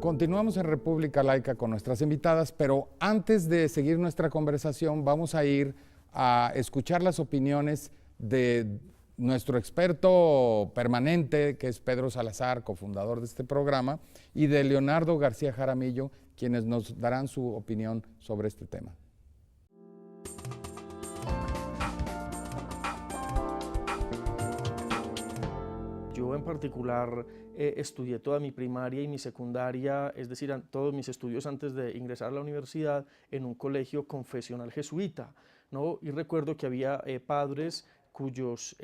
Continuamos en República Laica con nuestras invitadas, pero antes de seguir nuestra conversación vamos a ir a escuchar las opiniones de nuestro experto permanente, que es Pedro Salazar, cofundador de este programa, y de Leonardo García Jaramillo, quienes nos darán su opinión sobre este tema. Yo en particular estudié toda mi primaria y mi secundaria, es decir, todos mis estudios antes de ingresar a la universidad en un colegio confesional jesuita, ¿no? Y recuerdo que había padres cuyos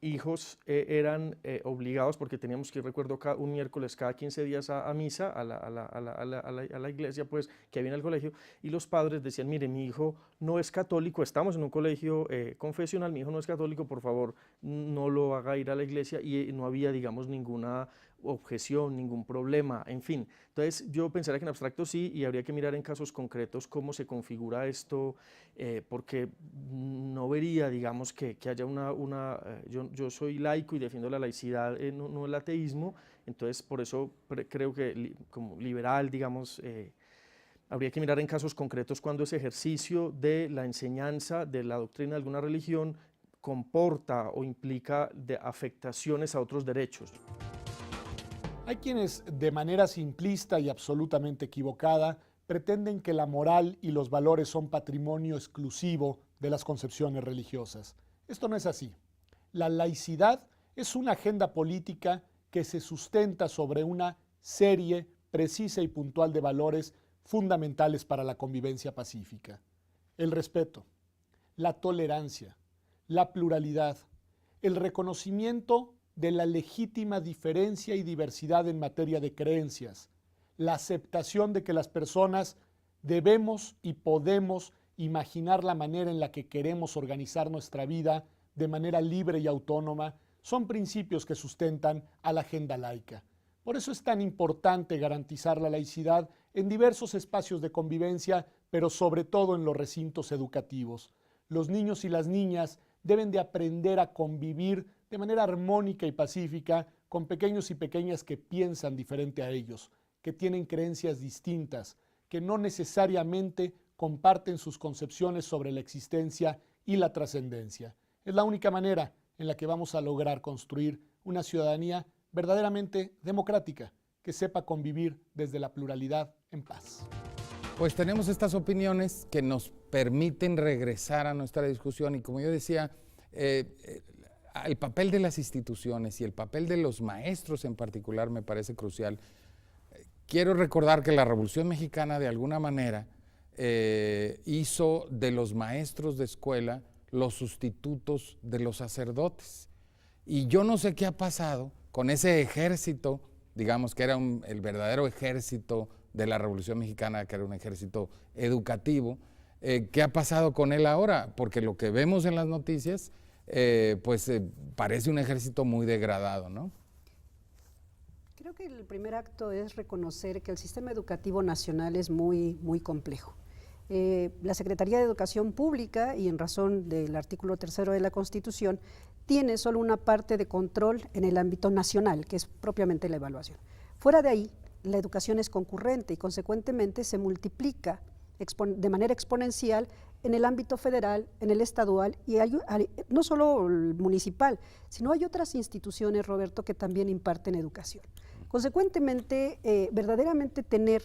hijos eran obligados, porque teníamos que ir, recuerdo, un miércoles cada 15 días a misa, a la iglesia pues, que había en el colegio, y los padres decían, mire, mi hijo no es católico, estamos en un colegio confesional, mi hijo no es católico, por favor, no lo haga ir a la iglesia, y no había, digamos, ninguna objeción, ningún problema, en fin. Entonces yo pensaría que en abstracto sí, y habría que mirar en casos concretos cómo se configura esto, porque no vería, digamos, que haya yo soy laico y defiendo la laicidad, no el ateísmo, entonces por eso creo que como liberal, digamos, habría que mirar en casos concretos cuando ese ejercicio de la enseñanza de la doctrina de alguna religión comporta o implica de afectaciones a otros derechos. Hay quienes, de manera simplista y absolutamente equivocada, pretenden que la moral y los valores son patrimonio exclusivo de las concepciones religiosas. Esto no es así. La laicidad es una agenda política que se sustenta sobre una serie precisa y puntual de valores fundamentales para la convivencia pacífica. El respeto, la tolerancia, la pluralidad, el reconocimiento de la legítima diferencia y diversidad en materia de creencias, la aceptación de que las personas debemos y podemos imaginar la manera en la que queremos organizar nuestra vida de manera libre y autónoma, son principios que sustentan a la agenda laica. Por eso es tan importante garantizar la laicidad en diversos espacios de convivencia, pero sobre todo en los recintos educativos. Los niños y las niñas deben de aprender a convivir de manera armónica y pacífica con pequeños y pequeñas que piensan diferente a ellos, que tienen creencias distintas, que no necesariamente comparten sus concepciones sobre la existencia y la trascendencia. Es la única manera en la que vamos a lograr construir una ciudadanía verdaderamente democrática, que sepa convivir desde la pluralidad en paz. Pues tenemos estas opiniones que nos permiten regresar a nuestra discusión y, como yo decía, el papel de las instituciones y el papel de los maestros en particular me parece crucial. Quiero recordar que la Revolución Mexicana de alguna manera hizo de los maestros de escuela los sustitutos de los sacerdotes. Y yo no sé qué ha pasado con ese ejército, digamos que era el verdadero ejército de la Revolución Mexicana, que era un ejército educativo. ¿Qué ha pasado con él ahora? Porque lo que vemos en las noticias parece un ejército muy degradado, ¿no? Creo que el primer acto es reconocer que el sistema educativo nacional es muy complejo. La Secretaría de Educación Pública, y en razón del artículo 3º de la Constitución, tiene solo una parte de control en el ámbito nacional, que es propiamente la evaluación. Fuera de ahí, la educación es concurrente y consecuentemente se multiplica de manera exponencial en el ámbito federal, en el estadual y no solo el municipal, sino hay otras instituciones, Roberto, que también imparten educación. Consecuentemente, verdaderamente tener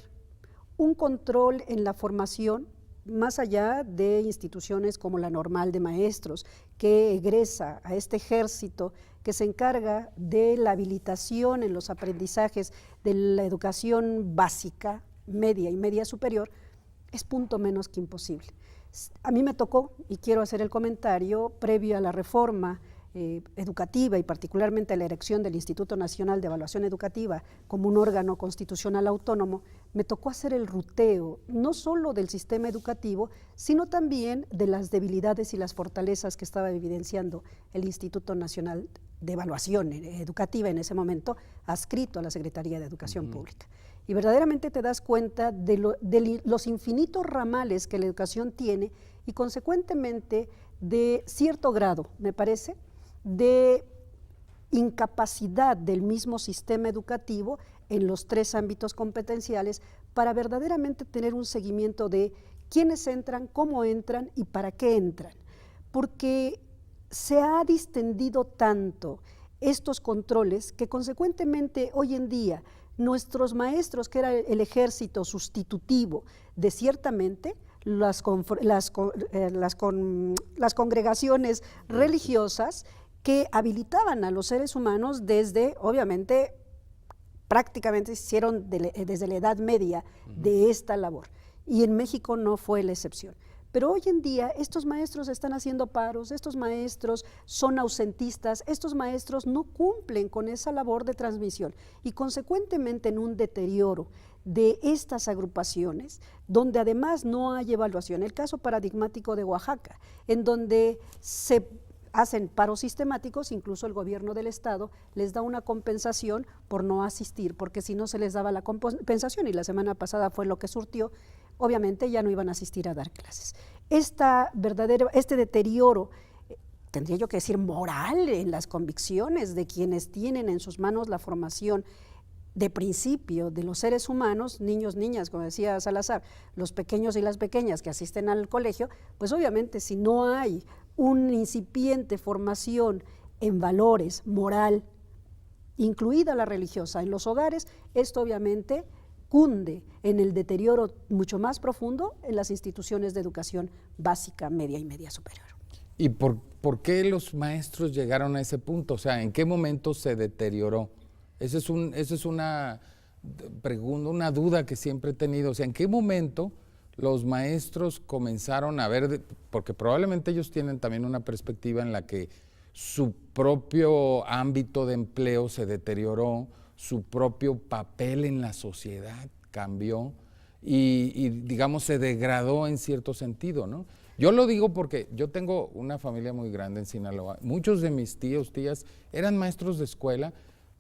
un control en la formación, más allá de instituciones como la Normal de Maestros, que egresa a este ejército que se encarga de la habilitación en los aprendizajes de la educación básica, media y media superior, es punto menos que imposible. A mí me tocó, y quiero hacer el comentario, previo a la reforma educativa y particularmente a la erección del Instituto Nacional de Evaluación Educativa como un órgano constitucional autónomo, me tocó hacer el ruteo no solo del sistema educativo, sino también de las debilidades y las fortalezas que estaba evidenciando el Instituto Nacional de Evaluación Educativa en ese momento, adscrito a la Secretaría de Educación Pública. Y verdaderamente te das cuenta de los infinitos ramales que la educación tiene y consecuentemente de cierto grado, me parece, de incapacidad del mismo sistema educativo en los 3 ámbitos competenciales para verdaderamente tener un seguimiento de quiénes entran, cómo entran y para qué entran. Porque se ha distendido tanto estos controles que consecuentemente hoy en día nuestros maestros, que era el ejército sustitutivo de ciertamente las congregaciones religiosas que habilitaban a los seres humanos desde, obviamente, prácticamente se hicieron desde la Edad Media de esta labor. Y en México no fue la excepción. Pero hoy en día estos maestros están haciendo paros, estos maestros son ausentistas, estos maestros no cumplen con esa labor de transmisión y consecuentemente en un deterioro de estas agrupaciones, donde además no hay evaluación. El caso paradigmático de Oaxaca, en donde se hacen paros sistemáticos, incluso el gobierno del estado les da una compensación por no asistir, porque si no se les daba la compensación, y la semana pasada fue lo que surtió, obviamente ya no iban a asistir a dar clases. Este deterioro, tendría yo que decir moral, en las convicciones de quienes tienen en sus manos la formación de principio de los seres humanos, niños, niñas, como decía Salazar, los pequeños y las pequeñas que asisten al colegio, pues obviamente si no hay una incipiente formación en valores, moral, incluida la religiosa, en los hogares, esto obviamente cunde en el deterioro mucho más profundo en las instituciones de educación básica, media y media superior. ¿Y por qué los maestros llegaron a ese punto? O sea, ¿en qué momento se deterioró? Esa es una pregunta, una duda que siempre he tenido. O sea, ¿en qué momento los maestros comenzaron a ver, porque probablemente ellos tienen también una perspectiva en la que su propio ámbito de empleo se deterioró, su propio papel en la sociedad cambió y digamos se degradó en cierto sentido, ¿no? Yo lo digo porque yo tengo una familia muy grande en Sinaloa. Muchos de mis tíos, tías eran maestros de escuela,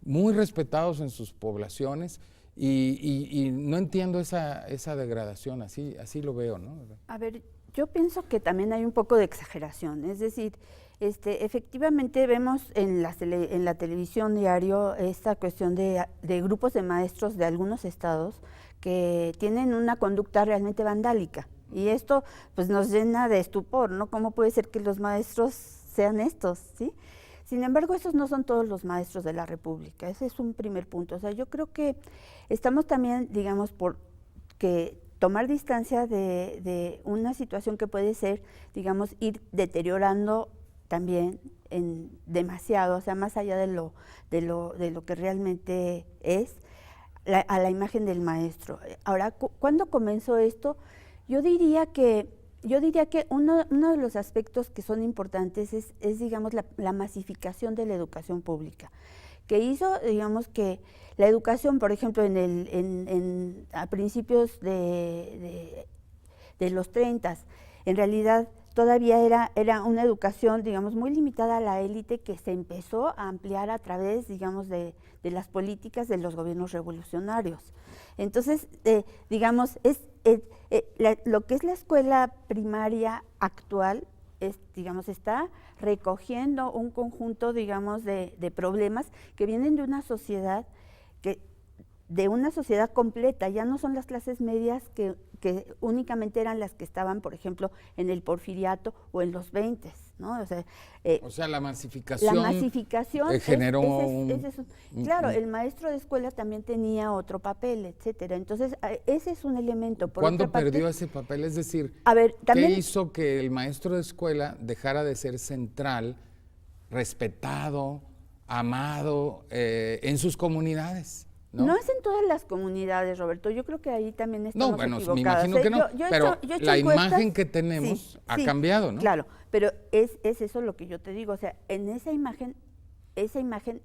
muy respetados en sus poblaciones y no entiendo esa degradación, así lo veo, ¿no? A ver, yo pienso que también hay un poco de exageración, es decir, efectivamente vemos en la televisión diario esta cuestión de grupos de maestros de algunos estados que tienen una conducta realmente vandálica y esto pues nos llena de estupor, ¿no? ¿Cómo puede ser que los maestros sean estos, sí? Sin embargo, esos no son todos los maestros de la República, ese es un primer punto. O sea, yo creo que estamos también, digamos, por que tomar distancia de una situación que puede ser, digamos, ir deteriorando también en demasiado, o sea, más allá de lo que realmente es, a la imagen del maestro. Ahora, ¿cuándo comenzó esto? Yo diría que uno de los aspectos que son importantes es digamos, la masificación de la educación pública, que hizo, digamos, que la educación, por ejemplo, a principios de los 30, en realidad todavía era una educación, digamos, muy limitada a la élite que se empezó a ampliar a través, digamos, de las políticas de los gobiernos revolucionarios. Entonces, digamos, lo que es la escuela primaria actual, digamos, está recogiendo un conjunto, digamos, de problemas que vienen de una sociedad completa, ya no son las clases medias que únicamente eran las que estaban, por ejemplo, en el Porfiriato o en los 20, ¿no? O sea, la masificación generó claro, el maestro de escuela también tenía otro papel, etcétera. Entonces, ese es un elemento. ¿Cuándo perdió ese papel? Es decir, ¿qué hizo que el maestro de escuela dejara de ser central, respetado, amado en sus comunidades? No es en todas las comunidades, Roberto, yo creo que ahí también estamos equivocados. Me imagino que no, pero la imagen que tenemos ha cambiado, ¿no? Claro, pero es eso lo que yo te digo, o sea, en esa imagen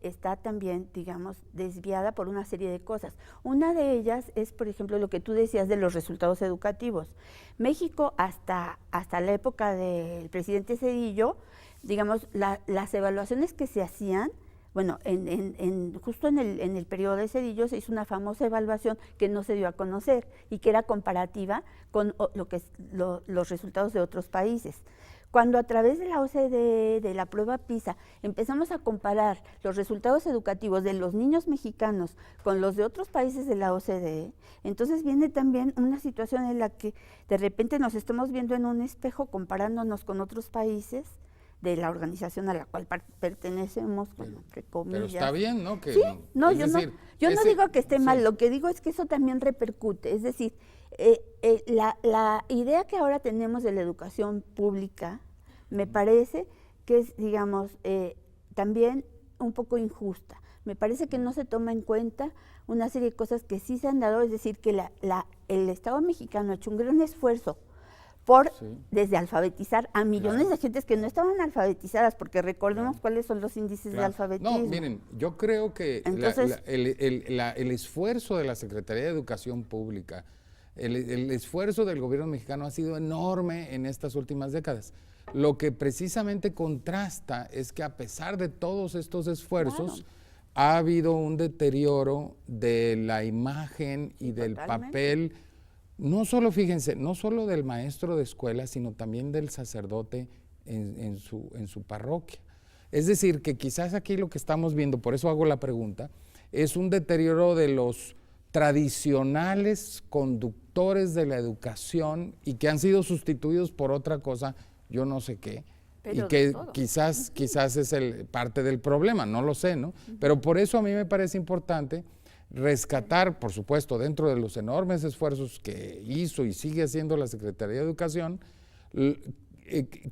está también, digamos, desviada por una serie de cosas. Una de ellas es, por ejemplo, lo que tú decías de los resultados educativos. México, hasta la época del presidente Zedillo, digamos, las evaluaciones que se hacían, bueno, justo en el periodo de Zedillo se hizo una famosa evaluación que no se dio a conocer y que era comparativa con los resultados de otros países. Cuando a través de la OCDE, de la prueba PISA, empezamos a comparar los resultados educativos de los niños mexicanos con los de otros países de la OCDE, entonces viene también una situación en la que de repente nos estamos viendo en un espejo comparándonos con otros países de la organización a la cual pertenecemos, bueno, entre comillas. Pero está bien, ¿no? Que, sí, no, yo decir, no digo que esté mal, lo que digo es que eso también repercute, es decir, la idea que ahora tenemos de la educación pública me parece que es, digamos, también un poco injusta. Me parece que no se toma en cuenta una serie de cosas que sí se han dado, es decir, que el Estado mexicano ha hecho un gran esfuerzo por desde alfabetizar a millones de gentes que no estaban alfabetizadas, porque recordemos cuáles son los índices de alfabetismo. No, miren, yo creo que entonces, el esfuerzo de la Secretaría de Educación Pública, el esfuerzo del gobierno mexicano ha sido enorme en estas últimas décadas. Lo que precisamente contrasta es que a pesar de todos estos esfuerzos, ha habido un deterioro de la imagen y del papel. No solo, fíjense, no solo del maestro de escuela, sino también del sacerdote en su parroquia. Es decir, que quizás aquí lo que estamos viendo, por eso hago la pregunta, es un deterioro de los tradicionales conductores de la educación y que han sido sustituidos por otra cosa, yo no sé qué, pero y que quizás es parte del problema, no lo sé, ¿no? Pero por eso a mí me parece importante rescatar, por supuesto, dentro de los enormes esfuerzos que hizo y sigue haciendo la Secretaría de Educación,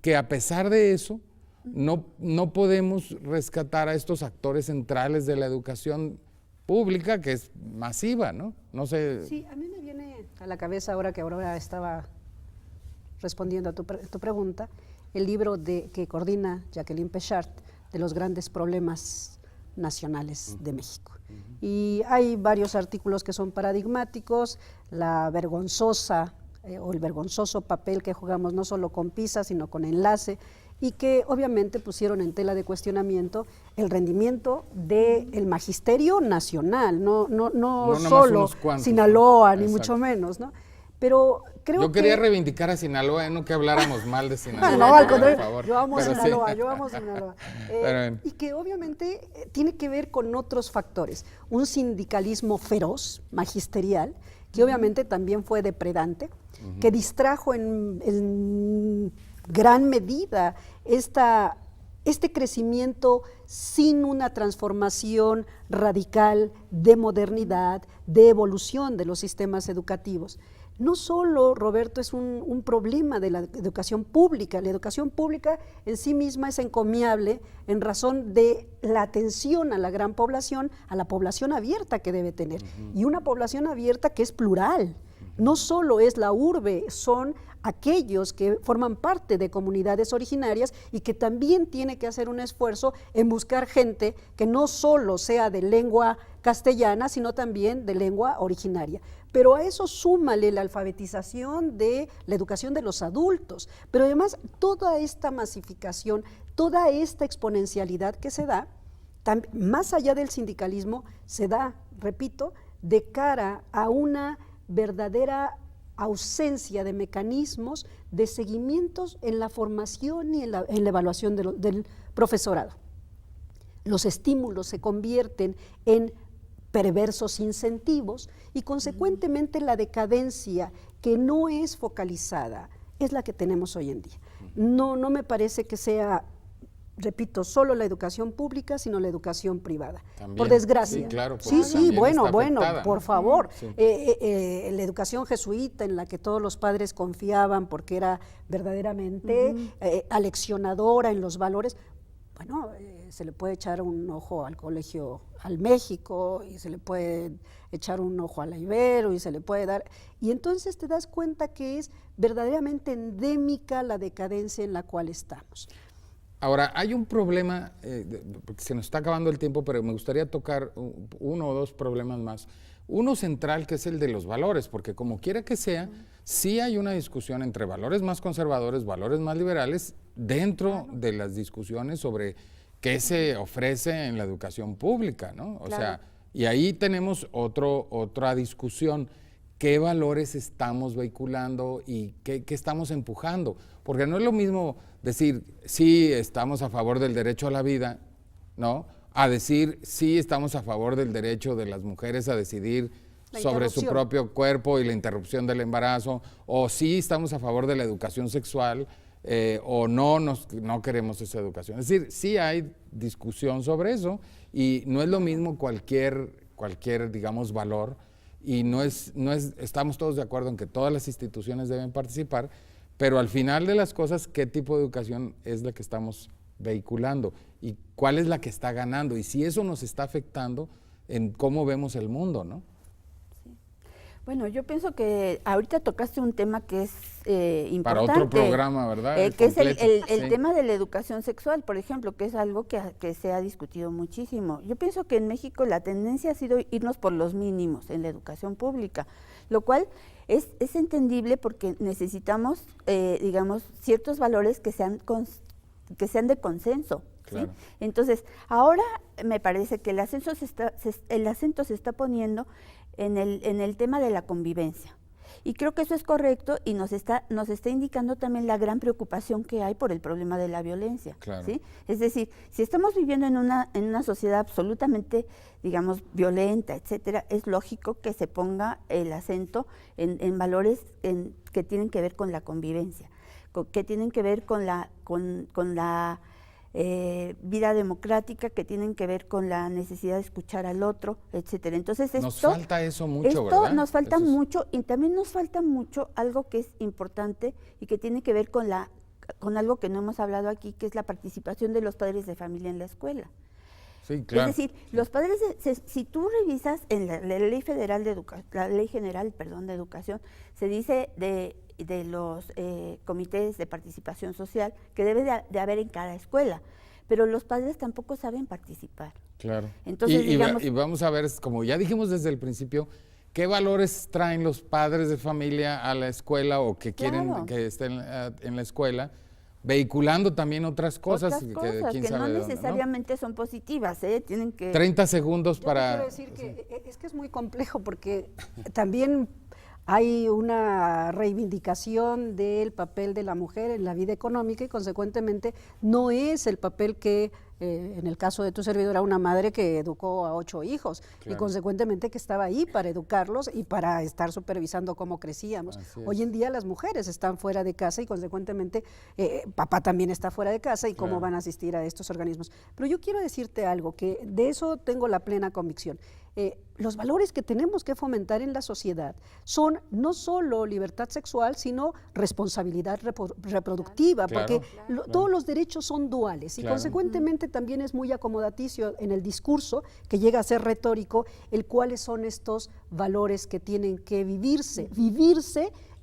que a pesar de eso, no podemos rescatar a estos actores centrales de la educación pública, que es masiva, ¿no? No sé. Sí, a mí me viene a la cabeza ahora que Aurora estaba respondiendo a tu pregunta, el libro que coordina Jacqueline Pechard de los grandes problemas nacionales de México. Y hay varios artículos que son paradigmáticos, la vergonzosa o el vergonzoso papel que jugamos no solo con PISA, sino con Enlace, y que obviamente pusieron en tela de cuestionamiento el rendimiento del magisterio nacional, no solo Sinaloa, ni mucho menos, ¿no? Pero creo yo quería reivindicar a Sinaloa, no que habláramos mal de Sinaloa. No, al contrario, yo amo Sinaloa, y que obviamente tiene que ver con otros factores. Un sindicalismo feroz, magisterial, que obviamente también fue depredante, que distrajo en gran medida este crecimiento sin una transformación radical de modernidad, de evolución de los sistemas educativos. No solo, Roberto, es un problema de la educación pública. La educación pública en sí misma es encomiable en razón de la atención a la gran población, a la población abierta que debe tener. Y una población abierta que es plural. No solo es la urbe, son aquellos que forman parte de comunidades originarias y que también tiene que hacer un esfuerzo en buscar gente que no solo sea de lengua castellana, sino también de lengua originaria. Pero a eso súmale la alfabetización de la educación de los adultos, pero además toda esta masificación, toda esta exponencialidad que se da, más allá del sindicalismo, se da, repito, de cara a una verdadera ausencia de mecanismos de seguimientos en la formación y en la evaluación del profesorado. Los estímulos se convierten en perversos incentivos y consecuentemente la decadencia que no es focalizada es la que tenemos hoy en día. No me parece que sea, repito, solo la educación pública, sino la educación privada. También, por desgracia. Sí, claro. Bueno, por favor. Sí. La educación jesuita en la que todos los padres confiaban porque era verdaderamente aleccionadora en los valores, bueno, se le puede echar un ojo al colegio al México y se le puede echar un ojo a la Ibero y se le puede dar, y entonces te das cuenta que es verdaderamente endémica la decadencia en la cual estamos. Ahora, hay un problema, porque se nos está acabando el tiempo, pero me gustaría tocar uno o dos problemas más. Uno central, que es el de los valores, porque como quiera que sea, sí hay una discusión entre valores más conservadores, valores más liberales, dentro de las discusiones sobre qué se ofrece en la educación pública, ¿no? O sea, y ahí tenemos otra discusión. ¿Qué valores estamos vehiculando y qué estamos empujando? Porque no es lo mismo decir sí estamos a favor del derecho a la vida, ¿no? A decir sí estamos a favor del derecho de las mujeres a decidir sobre su propio cuerpo y la interrupción del embarazo, o sí estamos a favor de la educación sexual, o no queremos esa educación. Es decir, sí hay discusión sobre eso y no es lo mismo cualquier digamos, valor, y estamos todos de acuerdo en que todas las instituciones deben participar, pero al final de las cosas, ¿qué tipo de educación es la que estamos vehiculando? ¿Y cuál es la que está ganando? Y si eso nos está afectando en cómo vemos el mundo, ¿no? Bueno, yo pienso que ahorita tocaste un tema que es importante. Para otro programa, ¿verdad? Que es el tema de la educación sexual, por ejemplo, que es algo que se ha discutido muchísimo. Yo pienso que en México la tendencia ha sido irnos por los mínimos en la educación pública, lo cual es entendible porque necesitamos, digamos, ciertos valores que sean de consenso. Claro. ¿Sí? Entonces, ahora me parece que el acento se está poniendo en el tema de la convivencia. Y creo que eso es correcto y nos está indicando también la gran preocupación que hay por el problema de la violencia. Claro. ¿Sí? Es decir, si estamos viviendo en una sociedad absolutamente, digamos, violenta, etcétera, es lógico que se ponga el acento en valores que tienen que ver con la convivencia, que tienen que ver con la vida democrática, que tienen que ver con la necesidad de escuchar al otro, etcétera. Entonces nos falta eso mucho, ¿verdad? Nos falta mucho, y también nos falta mucho algo que es importante y que tiene que ver con algo que no hemos hablado aquí, que es la participación de los padres de familia en la escuela. Sí, claro. Es decir, los padres, si tú revisas en la Ley Federal la Ley General, de Educación, se dice de los comités de participación social que debe de haber en cada escuela, pero los padres tampoco saben participar. Claro. Entonces, y vamos a ver, como ya dijimos desde el principio, ¿qué valores traen los padres de familia a la escuela o que quieren que estén en la escuela? Vehiculando también otras cosas que no necesariamente son positivas, tienen que... 30 segundos para... Quiero decir que es muy complejo porque también hay una reivindicación del papel de la mujer en la vida económica y consecuentemente no es el papel que en el caso de tu servidora, una madre que educó a 8 hijos, claro, y consecuentemente que estaba ahí para educarlos y para estar supervisando cómo crecíamos. Hoy en día las mujeres están fuera de casa y consecuentemente papá también está fuera de casa y claro, cómo van a asistir a estos organismos. Pero yo quiero decirte algo, que de eso tengo la plena convicción. Los valores que tenemos que fomentar en la sociedad son no solo libertad sexual, sino responsabilidad reproductiva, claro, porque todos los derechos son duales y claro, consecuentemente también es muy acomodaticio en el discurso, que llega a ser retórico, cuáles son estos valores que tienen que vivirse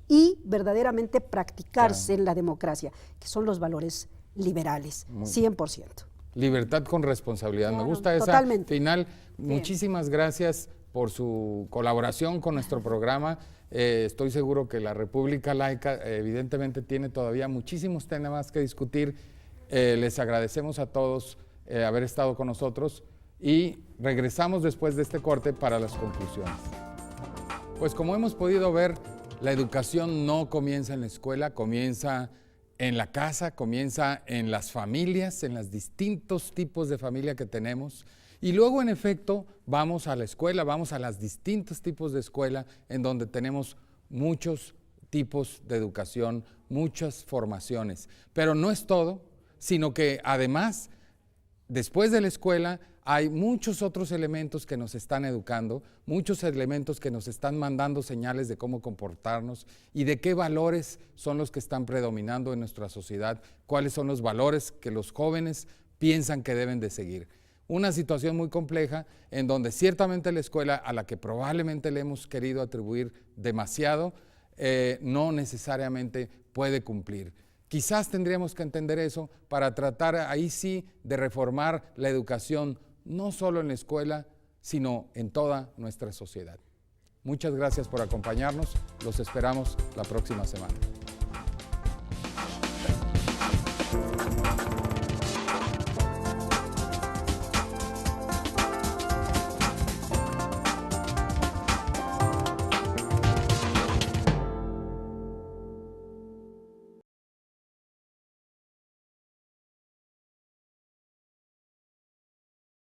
y verdaderamente practicarse claro, en la democracia, que son los valores liberales, 100%. Libertad con responsabilidad. Claro, me gusta esa totalmente. Final. Muchísimas gracias por su colaboración con nuestro programa. Estoy seguro que la República Laica evidentemente tiene todavía muchísimos temas que discutir. Les agradecemos a todos haber estado con nosotros y regresamos después de este corte para las conclusiones. Pues como hemos podido ver, la educación no comienza en la escuela, comienza en la casa, comienza en las familias, en los distintos tipos de familia que tenemos, y luego en efecto vamos a la escuela, vamos a los distintos tipos de escuela en donde tenemos muchos tipos de educación, muchas formaciones, pero no es todo, sino que además después de la escuela hay muchos otros elementos que nos están educando, muchos elementos que nos están mandando señales de cómo comportarnos y de qué valores son los que están predominando en nuestra sociedad, cuáles son los valores que los jóvenes piensan que deben de seguir. Una situación muy compleja en donde ciertamente la escuela, a la que probablemente le hemos querido atribuir demasiado, no necesariamente puede cumplir. Quizás tendríamos que entender eso para tratar ahí sí de reformar la educación, no solo en la escuela, sino en toda nuestra sociedad. Muchas gracias por acompañarnos. Los esperamos la próxima semana.